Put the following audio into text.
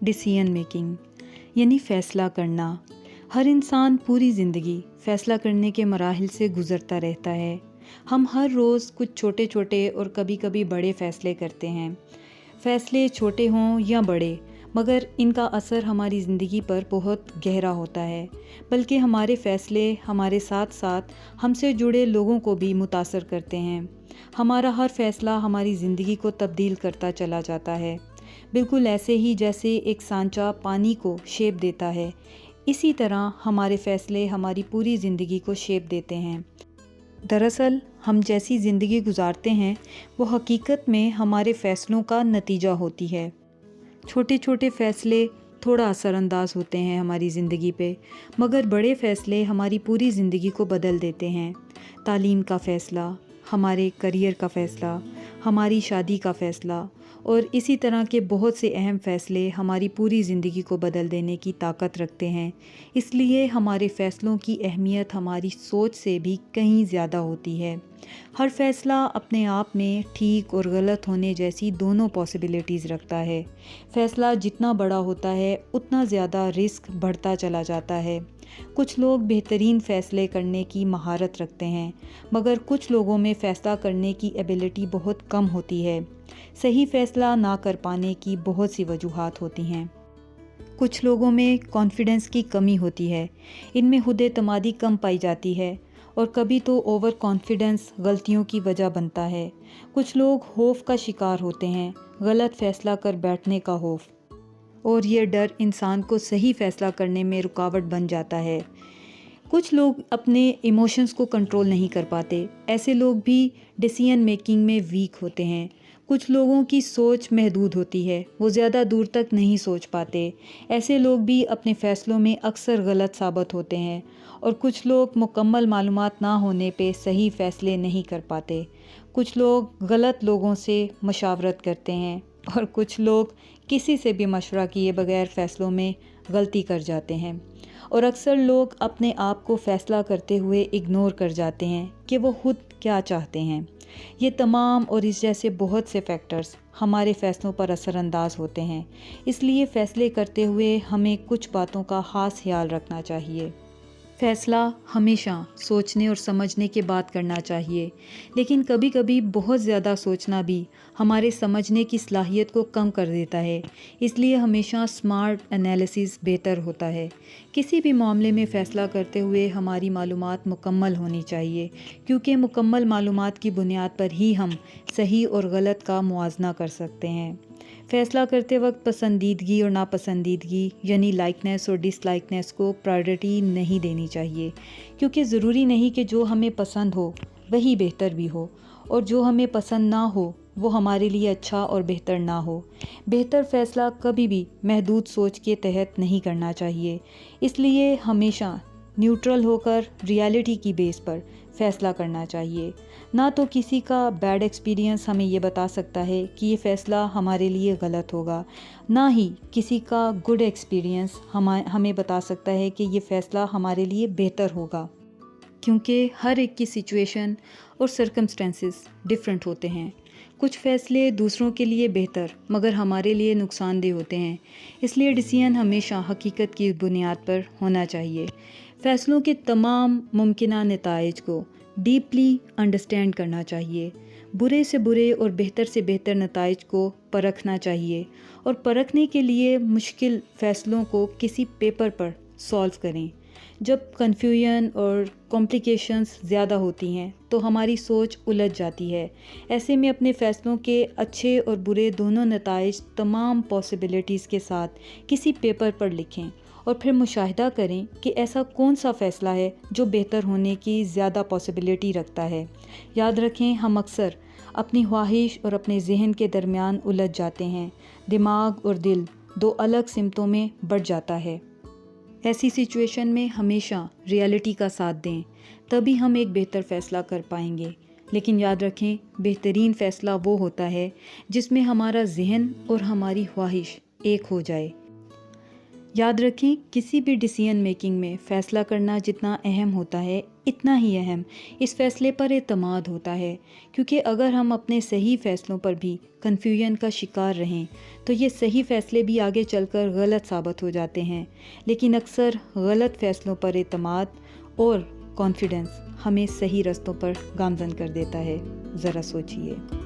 Decision making یعنی فیصلہ کرنا۔ ہر انسان پوری زندگی فیصلہ کرنے کے مراحل سے گزرتا رہتا ہے۔ ہم ہر روز کچھ چھوٹے چھوٹے اور کبھی کبھی بڑے فیصلے کرتے ہیں۔ فیصلے چھوٹے ہوں یا بڑے، مگر ان کا اثر ہماری زندگی پر بہت گہرا ہوتا ہے، بلکہ ہمارے فیصلے ہمارے ساتھ ساتھ ہم سے جڑے لوگوں کو بھی متاثر کرتے ہیں۔ ہمارا ہر فیصلہ ہماری زندگی کو تبدیل کرتا چلا جاتا ہے، بالکل ایسے ہی جیسے ایک سانچہ پانی کو شیپ دیتا ہے، اسی طرح ہمارے فیصلے ہماری پوری زندگی کو شیپ دیتے ہیں۔ دراصل ہم جیسی زندگی گزارتے ہیں وہ حقیقت میں ہمارے فیصلوں کا نتیجہ ہوتی ہے۔ چھوٹے چھوٹے فیصلے تھوڑا اثر انداز ہوتے ہیں ہماری زندگی پہ، مگر بڑے فیصلے ہماری پوری زندگی کو بدل دیتے ہیں۔ تعلیم کا فیصلہ، ہمارے کریئر کا فیصلہ، ہماری شادی کا فیصلہ اور اسی طرح کے بہت سے اہم فیصلے ہماری پوری زندگی کو بدل دینے کی طاقت رکھتے ہیں۔ اس لیے ہمارے فیصلوں کی اہمیت ہماری سوچ سے بھی کہیں زیادہ ہوتی ہے۔ ہر فیصلہ اپنے آپ میں ٹھیک اور غلط ہونے جیسی دونوں پاسبلٹیز رکھتا ہے۔ فیصلہ جتنا بڑا ہوتا ہے اتنا زیادہ رسک بڑھتا چلا جاتا ہے۔ کچھ لوگ بہترین فیصلے کرنے کی مہارت رکھتے ہیں، مگر کچھ لوگوں میں فیصلہ کرنے کی ایبلٹی بہت کم ہوتی ہے۔ صحیح فیصلہ نہ کر پانے کی بہت سی وجوہات ہوتی ہیں۔ کچھ لوگوں میں کانفیڈنس کی کمی ہوتی ہے، ان میں خود اعتمادی کم پائی جاتی ہے، اور کبھی تو اوور کانفیڈنس غلطیوں کی وجہ بنتا ہے۔ کچھ لوگ خوف کا شکار ہوتے ہیں، غلط فیصلہ کر بیٹھنے کا خوف، اور یہ ڈر انسان کو صحیح فیصلہ کرنے میں رکاوٹ بن جاتا ہے۔ کچھ لوگ اپنے ایموشنز کو کنٹرول نہیں کر پاتے، ایسے لوگ بھی ڈیسیژن میکنگ میں ویک ہوتے ہیں۔ کچھ لوگوں کی سوچ محدود ہوتی ہے، وہ زیادہ دور تک نہیں سوچ پاتے، ایسے لوگ بھی اپنے فیصلوں میں اکثر غلط ثابت ہوتے ہیں۔ اور کچھ لوگ مکمل معلومات نہ ہونے پہ صحیح فیصلے نہیں کر پاتے۔ کچھ لوگ غلط لوگوں سے مشاورت کرتے ہیں، اور کچھ لوگ کسی سے بھی مشورہ کیے بغیر فیصلوں میں غلطی کر جاتے ہیں۔ اور اکثر لوگ اپنے آپ کو فیصلہ کرتے ہوئے اگنور کر جاتے ہیں کہ وہ خود کیا چاہتے ہیں۔ یہ تمام اور اس جیسے بہت سے فیکٹرز ہمارے فیصلوں پر اثر انداز ہوتے ہیں، اس لیے فیصلے کرتے ہوئے ہمیں کچھ باتوں کا خاص خیال رکھنا چاہیے۔ فیصلہ ہمیشہ سوچنے اور سمجھنے کے بعد کرنا چاہیے، لیکن کبھی کبھی بہت زیادہ سوچنا بھی ہمارے سمجھنے کی صلاحیت کو کم کر دیتا ہے، اس لیے ہمیشہ سمارٹ انالیسس بہتر ہوتا ہے۔ کسی بھی معاملے میں فیصلہ کرتے ہوئے ہماری معلومات مکمل ہونی چاہیے، کیونکہ مکمل معلومات کی بنیاد پر ہی ہم صحیح اور غلط کا موازنہ کر سکتے ہیں۔ فیصلہ کرتے وقت پسندیدگی اور ناپسندیدگی یعنی لائکنیس اور ڈس لائکنیس کو پرائرٹی نہیں دینی چاہیے، کیونکہ ضروری نہیں کہ جو ہمیں پسند ہو وہی بہتر بھی ہو، اور جو ہمیں پسند نہ ہو وہ ہمارے لیے اچھا اور بہتر نہ ہو۔ بہتر فیصلہ کبھی بھی محدود سوچ کے تحت نہیں کرنا چاہیے، اس لیے ہمیشہ نیوٹرل ہو کر ریالٹی کی بیس پر فیصلہ کرنا چاہیے۔ نہ تو کسی کا بیڈ ایکسپیرینس ہمیں یہ بتا سکتا ہے کہ یہ فیصلہ ہمارے لیے غلط ہوگا، نہ ہی کسی کا گڈ ایکسپیرینس ہمیں بتا سکتا ہے کہ یہ فیصلہ ہمارے لیے بہتر ہوگا، کیونکہ ہر ایک کی سچویشن اور سرکمسٹینسز ڈیفرنٹ ہوتے ہیں۔ کچھ فیصلے دوسروں کے لیے بہتر مگر ہمارے لیے نقصان دہ ہوتے ہیں، اس لیے ڈیسیژن ہمیشہ حقیقت کی بنیاد پر ہونا چاہیے۔ فیصلوں کے تمام ممکنہ نتائج کو ڈیپلی انڈرسٹینڈ کرنا چاہیے، برے سے برے اور بہتر سے بہتر نتائج کو پرکھنا چاہیے، اور پرکھنے کے لیے مشکل فیصلوں کو کسی پیپر پر سالو کریں۔ جب کنفیوژن اور کمپلیکیشنز زیادہ ہوتی ہیں تو ہماری سوچ الجھ جاتی ہے، ایسے میں اپنے فیصلوں کے اچھے اور برے دونوں نتائج تمام پاسبلٹیز کے ساتھ کسی پیپر پر لکھیں، اور پھر مشاہدہ کریں کہ ایسا کون سا فیصلہ ہے جو بہتر ہونے کی زیادہ پاسبلٹی رکھتا ہے۔ یاد رکھیں، ہم اکثر اپنی خواہش اور اپنے ذہن کے درمیان الجھ جاتے ہیں، دماغ اور دل دو الگ سمتوں میں بٹ جاتا ہے۔ ایسی سچویشن میں ہمیشہ ریالٹی کا ساتھ دیں، تبھی ہم ایک بہتر فیصلہ کر پائیں گے۔ لیکن یاد رکھیں، بہترین فیصلہ وہ ہوتا ہے جس میں ہمارا ذہن اور ہماری خواہش ایک ہو جائے۔ یاد رکھیں، کسی بھی ڈیسیژن میکنگ میں فیصلہ کرنا جتنا اہم ہوتا ہے اتنا ہی اہم اس فیصلے پر اعتماد ہوتا ہے، کیونکہ اگر ہم اپنے صحیح فیصلوں پر بھی کنفیوژن کا شکار رہیں تو یہ صحیح فیصلے بھی آگے چل کر غلط ثابت ہو جاتے ہیں۔ لیکن اکثر غلط فیصلوں پر اعتماد اور کانفیڈنس ہمیں صحیح رستوں پر گامزن کر دیتا ہے۔ ذرا سوچئے۔